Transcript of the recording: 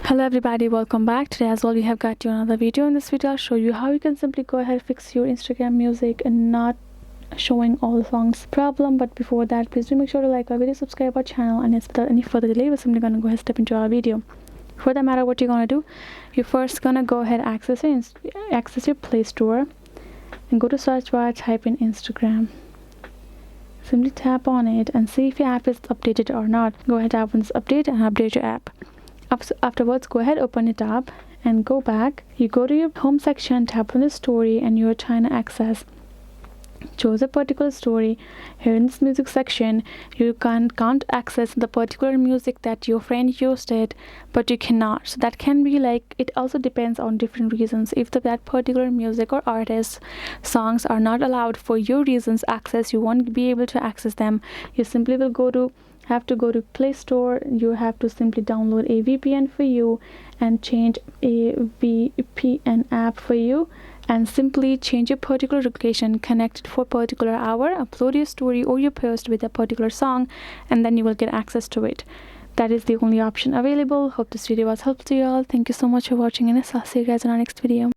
Hello everybody, welcome back. Today as well we have got you another video. In this video I'll show you how you can simply go ahead and fix your Instagram music and not showing all the songs problem. But before that, please do make sure to like our video, subscribe our channel, and yes, without any further delay we're simply gonna go ahead and step into our video. For that matter, what you're gonna do, you're first gonna go ahead and access your Play Store and go to search bar, type in Instagram. Simply tap on it and see if your app is updated or not. Go ahead, tap on this update and update your app. Afterwards, go ahead, open it up and go back. You go to your home section, tap on the story, and you're trying to access. Choose a particular story. Here in this music section, you can't access the particular music that your friend used it, but you cannot. So that can be like, it also depends on different reasons. If that particular music or artist songs are not allowed for your reasons access, you won't be able to access them. You simply will have to go to Play Store. You have to simply download a VPN for you and change a VPN app for you, and simply change your particular location, connect it for a particular hour, upload your story or your post with a particular song, and then you will get access to it. That is the only option available. Hope this video was helpful to you all. Thank you so much for watching, and I'll see you guys in our next video.